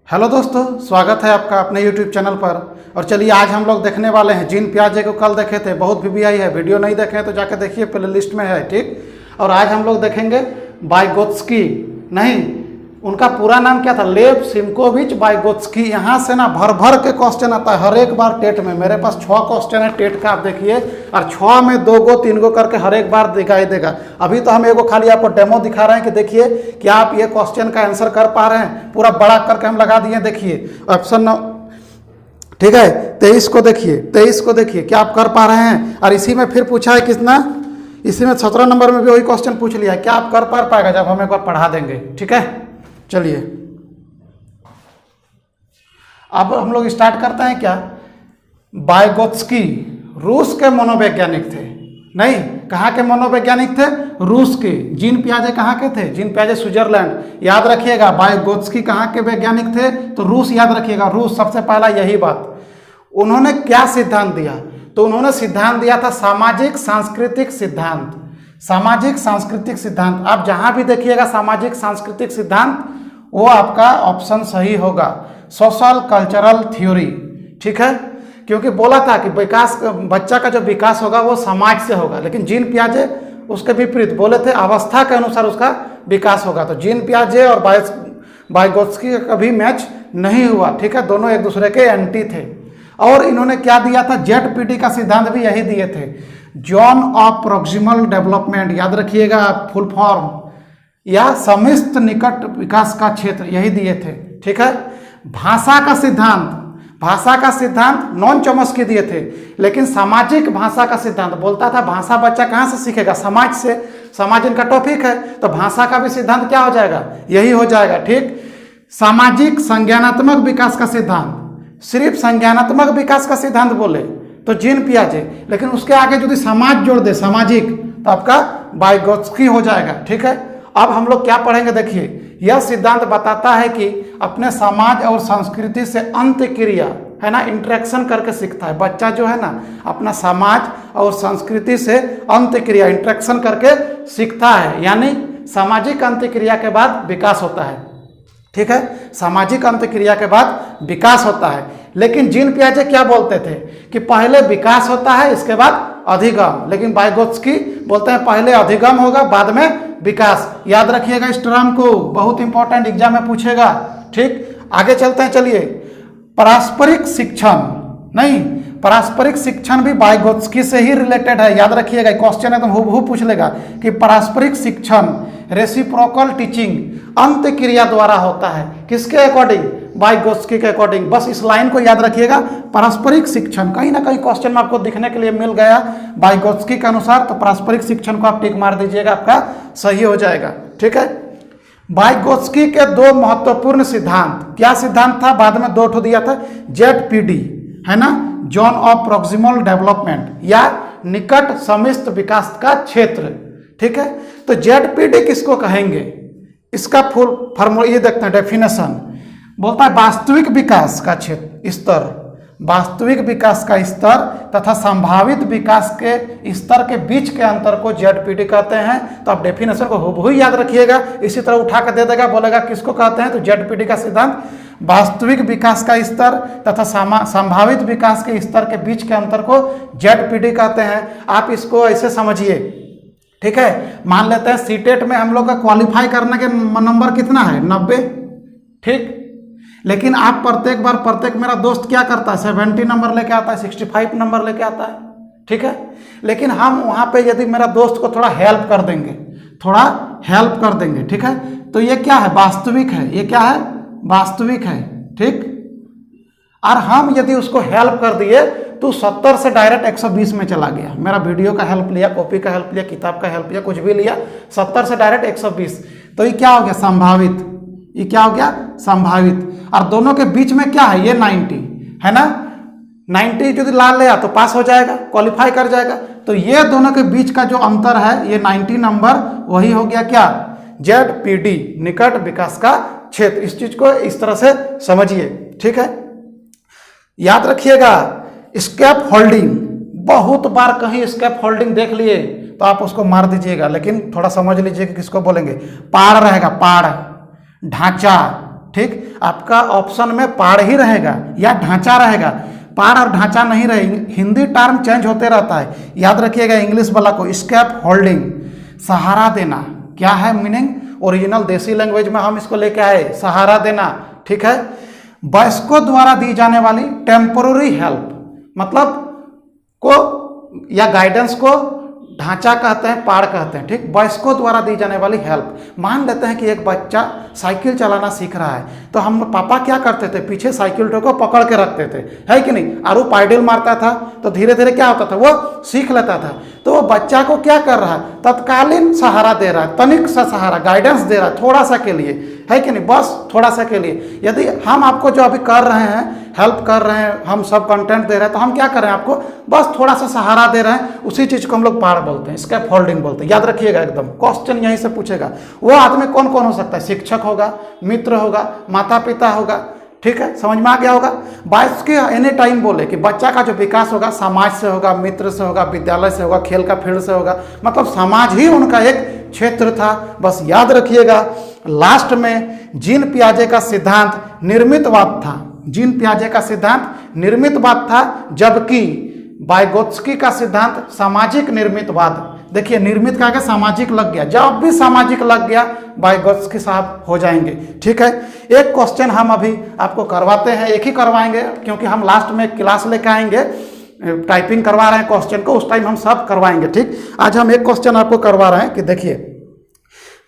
Hello दोस्तों, स्वागत है आपका अपने YouTube चैनल पर। और चलिए आज हम लोग देखने वाले हैं जीन पियाजे को। कल देखे थे, बहुत वीवीआई है, वीडियो नहीं देखे तो जाकर देखिए, प्ले लिस्ट में है, ठीक। और आज हम लोग देखेंगे वाइगोत्स्की, नहीं उनका पूरा नाम क्या था, लेव सिमकोविच वाइगोत्स्की। यहाँ से ना भर भर के क्वेश्चन आता है हर एक बार टेट में। मेरे पास 6 क्वेश्चन है टेट का, आप देखिए, और 6 में 2 गो 3 गो करके हर एक बार दिखाई देगा। अभी तो हम एगो खाली आपको डेमो दिखा रहे हैं कि देखिए क्या आप ये क्वेश्चन का आंसर कर पा रहे हैं। पूरा बड़ा करके हम लगा दिए, देखिए ऑप्शन, ठीक है, 23 को देखिए, 23 को देखिए क्या आप कर पा रहे हैं। और इसी में फिर पूछा है कितना, इसी में 17 नंबर में भी वही क्वेश्चन पूछ लिया है, क्या आप कर पाएगा जब हम एक बार पढ़ा देंगे, ठीक है। चलिए अब हम लोग स्टार्ट करते हैं। क्या वाइगोत्स्की रूस के मनोवैज्ञानिक थे, नहीं कहाँ के मनोवैज्ञानिक थे, रूस के। जीन पियाजे कहाँ के थे, जीन पियाजे स्विट्जरलैंड, याद रखिएगा। वाइगोत्स्की कहाँ के वैज्ञानिक थे, तो रूस, याद रखिएगा, रूस सबसे पहला यही बात। उन्होंने क्या सिद्धांत दिया, तो उन्होंने सिद्धांत दिया था सामाजिक सांस्कृतिक सिद्धांत। सामाजिक सांस्कृतिक सिद्धांत, आप जहां भी देखिएगा सामाजिक सांस्कृतिक सिद्धांत, वो आपका ऑप्शन सही होगा, सोशल कल्चरल थ्योरी, ठीक है। क्योंकि बोला था कि विकास, बच्चा का जो विकास होगा वो समाज से होगा, लेकिन जीन पियाजे उसके विपरीत बोले थे, अवस्था के अनुसार उसका विकास होगा। तो जीन पियाजे और वाइगोत्स्की का कभी मैच नहीं हुआ, ठीक है, दोनों एक दूसरे के एंटी थे। और इन्होंने क्या दिया था, ZPD का सिद्धांत भी यही दिए थे, जोन ऑफ प्रोक्सिमल डेवलपमेंट, याद रखिएगा फुल फॉर्म, या समिष्ट निकट विकास का क्षेत्र, यही दिए थे, ठीक है। भाषा का सिद्धांत, भाषा का सिद्धांत नॉन चॉम्स्की दिए थे, लेकिन सामाजिक भाषा का सिद्धांत बोलता था भाषा बच्चा कहाँ से सीखेगा, समाज से। समाज इनका टॉपिक है, तो भाषा का भी सिद्धांत क्या हो जाएगा, यही हो जाएगा, ठीक। सामाजिक संज्ञानात्मक विकास का सिद्धांत, सिर्फ संज्ञानात्मक विकास का सिद्धांत बोले तो जीन पियाजे, लेकिन उसके आगे यदि समाज जोड़ दे, सामाजिक, तो आपका वाइगोत्स्की हो जाएगा, ठीक है। अब हम लोग क्या पढ़ेंगे, देखिए यह सिद्धांत बताता है कि अपने समाज और संस्कृति से अंत्य क्रिया, है ना, इंटरेक्शन करके सीखता है बच्चा, जो है ना, अपना समाज और संस्कृति से अंत्य क्रिया, इंटरेक्शन करके सीखता है, यानी सामाजिक अंत्य क्रिया के बाद विकास होता है, ठीक है। सामाजिक अंतःक्रिया के बाद विकास होता है। लेकिन जीन पियाजे क्या बोलते थे कि पहले विकास होता है, इसके बाद अधिगम, लेकिन वाइगोत्स्की बोलते हैं पहले अधिगम होगा, बाद में विकास। याद रखिएगा इस टर्म को, बहुत इंपॉर्टेंट, एग्जाम में पूछेगा, ठीक। आगे चलते हैं, चलिए। पारस्परिक शिक्षण, नहीं पारस्परिक शिक्षण भी वाइगोत्स्की से ही रिलेटेड है, याद रखिएगा, क्वेश्चन एकदम हूबहू पूछ लेगा कि पारस्परिक शिक्षण, रेसिप्रोकल टीचिंग, अंत्य क्रिया द्वारा होता है, किसके अकॉर्डिंग, वाइगोत्स्की के अकॉर्डिंग। बस इस लाइन को याद रखिएगा, पारस्परिक शिक्षण, कहीं ना कहीं क्वेश्चन में आपको दिखने के लिए मिल गया वाइगोत्स्की के अनुसार, तो पारस्परिक शिक्षण को आप टिक मार दीजिएगा, आपका सही हो जाएगा, ठीक है। वाइगोत्स्की के 2 महत्वपूर्ण सिद्धांत, क्या सिद्धांत था, बाद में 2 दिया था, ZPD, है ना, जोन ऑफ प्रोक्सिमल डेवलपमेंट, या निकट समिष्ट विकास का क्षेत्र, ठीक है। तो ZPD किसको कहेंगे, इसका फुल फॉर्मूला ये देखते हैं, डेफिनेशन बोलता है वास्तविक विकास का क्षेत्र, स्तर, वास्तविक विकास का स्तर तथा संभावित विकास के स्तर के बीच के अंतर को ZPD कहते हैं। तो आप डेफिनेशन को हूबहू याद रखिएगा, इसी तरह उठा कर दे देगा, बोलेगा किसको कहते हैं, तो ZPD का सिद्धांत वास्तविक विकास का स्तर तथा संभावित विकास के स्तर के बीच के अंतर को ZPD कहते हैं। आप इसको ऐसे समझिए, ठीक है। मान लेते हैं सीटेट में हम लोग का क्वालिफाई करने के नंबर कितना है, 90, ठीक। लेकिन आप प्रत्येक मेरा दोस्त क्या करता है, 70 नंबर लेके आता है, 65 नंबर लेके आता है, ठीक है। लेकिन हम वहां पे यदि मेरा दोस्त को थोड़ा हेल्प कर देंगे, थोड़ा हेल्प कर देंगे, ठीक है, तो ये क्या है, वास्तविक है, ये क्या है, वास्तविक है, ठीक। और हम यदि उसको हेल्प कर दिए तो 70 से डायरेक्ट 120 में चला गया, मेरा वीडियो का हेल्प लिया, कॉपी का हेल्प लिया, किताब का हेल्प लिया, कुछ भी लिया, 70 से डायरेक्ट 120, तो ये क्या हो गया, संभावित, ये क्या हो गया, संभावित। और दोनों के बीच में क्या है, ये 90 है ना, 90 यदि ला लिया तो पास हो जाएगा, क्वालिफाई कर जाएगा। तो ये दोनों के बीच का जो अंतर है, ये 90 नंबर, वही हो गया क्या, ZPD, निकट विकास का क्षेत्र। इस चीज को इस तरह से समझिए, ठीक है। याद रखिएगा स्कैप होल्डिंग, बहुत बार कहीं स्कैप होल्डिंग देख लिए तो आप उसको मार दीजिएगा, लेकिन थोड़ा समझ लीजिए कि किसको बोलेंगे, पाड़ रहेगा, पाड़, ढांचा, ठीक, आपका ऑप्शन में पाड़ ही रहेगा या ढांचा रहेगा, पाड़ और ढांचा नहीं रहे। हिंदी टर्म चेंज होते रहता है, याद रखिएगा। इंग्लिश वाला को स्कैप होल्डिंग, सहारा देना, क्या है मीनिंग? ओरिजिनल देसी लैंग्वेज में हम इसको लेके आए, सहारा देना, ठीक है। वयस्कों द्वारा दी जाने वाली टेम्पोररी हेल्प, मतलब को या गाइडेंस को ढांचा कहते हैं, पाड़ कहते हैं, ठीक। वयस्कों द्वारा दी जाने वाली हेल्प, मान लेते हैं कि एक बच्चा साइकिल चलाना सीख रहा है, तो हम पापा क्या करते थे, पीछे साइकिल को पकड़ के रखते थे, है कि नहीं, और वो पाइडल मारता था तो धीरे धीरे क्या होता था, वो सीख लेता था। तो वो बच्चा को क्या कर रहा है, तत्कालीन सहारा दे रहा है, तनिक सा सहारा, गाइडेंस दे रहा है, थोड़ा सा के लिए, है कि नहीं, बस थोड़ा सा के लिए। यदि हम आपको जो अभी कर रहे हैं, हेल्प कर रहे हैं, हम सब कंटेंट दे रहे हैं, तो हम क्या कर रहे हैं, आपको बस थोड़ा सा सहारा दे रहे हैं, उसी चीज को हम लोग पाड़ बोलते हैं, स्कैप होल्डिंग बोलते हैं। याद रखिएगा, एकदम क्वेश्चन यहीं से पूछेगा। वो आदमी कौन कौन हो सकता है, शिक्षक होगा, मित्र होगा, माता पिता होगा, ठीक है, समझ में आ गया होगा। 22 के एनी टाइम बोले कि बच्चा का जो विकास होगा समाज से होगा, मित्र से होगा, विद्यालय से होगा, खेल का फील्ड से होगा, मतलब समाज ही उनका एक क्षेत्र था। बस याद रखिएगा। लास्ट में जीन पियाजे का सिद्धांत निर्मितवाद था, जीन पियाजे का सिद्धांत निर्मितवाद था, जबकि वाइगोत्स्की का सिद्धांत सामाजिक निर्मितवाद। देखिए, निर्मित का सामाजिक लग गया, जब भी सामाजिक लग गया वाइगोत्स्की साहब हो जाएंगे, ठीक है। एक क्वेश्चन हम अभी आपको करवाते हैं, एक ही करवाएंगे क्योंकि हम लास्ट में क्लास लेकर आएंगे, टाइपिंग करवा रहे हैं क्वेश्चन को, उस टाइम हम सब करवाएंगे, ठीक। आज हम एक क्वेश्चन आपको करवा रहे हैं कि देखिए,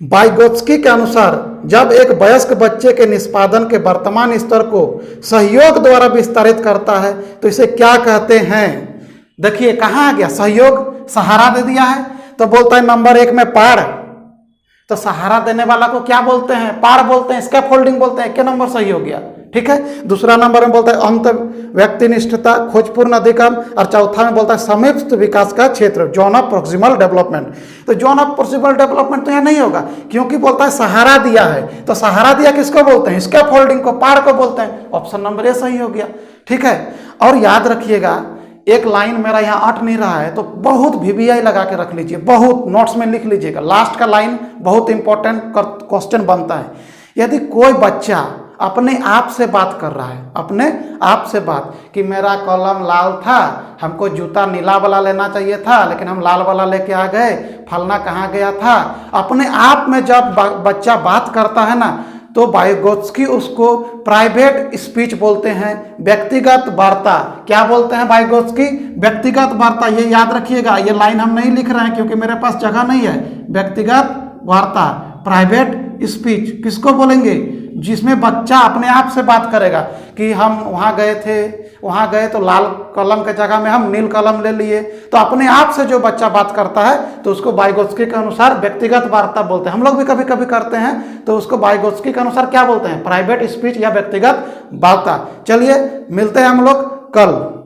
वाइगोत्स्की के अनुसार जब एक वयस्क बच्चे के निष्पादन के वर्तमान स्तर को सहयोग द्वारा विस्तारित करता है तो इसे क्या कहते हैं। देखिए कहाँ आ गया सहयोग, सहारा दे दिया है तो बोलता है नंबर 1 में पाड़, तो सहारा देने वाला को क्या बोलते हैं, पाड़ बोलते हैं, स्कैप होल्डिंग बोलते हैं, क्या नंबर सही हो गया, ठीक है। दूसरा नंबर में बोलता है अंत व्यक्तिनिष्ठता, खोजपूर्ण अधिगम, और चौथा में बोलता है समीप विकास का क्षेत्र, जोन ऑफ प्रोक्सिमल डेवलपमेंट। तो जोन ऑफ प्रोक्सिमल डेवलपमेंट तो यहाँ नहीं होगा क्योंकि बोलता है सहारा दिया है, तो सहारा दिया किसको बोलते हैं, स्कैप होल्डिंग को, पाड़ को बोलते हैं। ऑप्शन नंबर ए सही हो गया, ठीक है। और याद रखिएगा, एक लाइन मेरा यहाँ अट नहीं रहा है तो बहुत VVI लगा के रख लीजिए, बहुत नोट्स में लिख लीजिएगा, लास्ट का लाइन बहुत इंपॉर्टेंट क्वेश्चन बनता है। यदि कोई बच्चा अपने आप से बात कर रहा है, अपने आप से बात कि मेरा कलम लाल था, हमको जूता नीला वाला लेना चाहिए था लेकिन हम लाल वाला लेके आ गए, फलना कहाँ गया था, अपने आप में जब बच्चा बात करता है ना, तो वाइगोत्स्की उसको प्राइवेट स्पीच बोलते हैं, व्यक्तिगत वार्ता। क्या बोलते हैं वाइगोत्स्की, व्यक्तिगत वार्ता। ये याद रखिएगा, ये लाइन हम नहीं लिख रहे हैं क्योंकि मेरे पास जगह नहीं है। व्यक्तिगत वार्ता, प्राइवेट स्पीच किसको बोलेंगे, जिसमें बच्चा अपने आप से बात करेगा कि हम वहाँ गए तो लाल कलम के जगह में हम नील कलम ले लिए, तो अपने आप से जो बच्चा बात करता है तो उसको वाइगोत्स्की के अनुसार व्यक्तिगत वार्ता बोलते हैं। हम लोग भी कभी कभी करते हैं तो उसको वाइगोत्स्की के अनुसार क्या बोलते हैं, प्राइवेट स्पीच या व्यक्तिगत वार्ता। चलिए मिलते हैं हम लोग कल।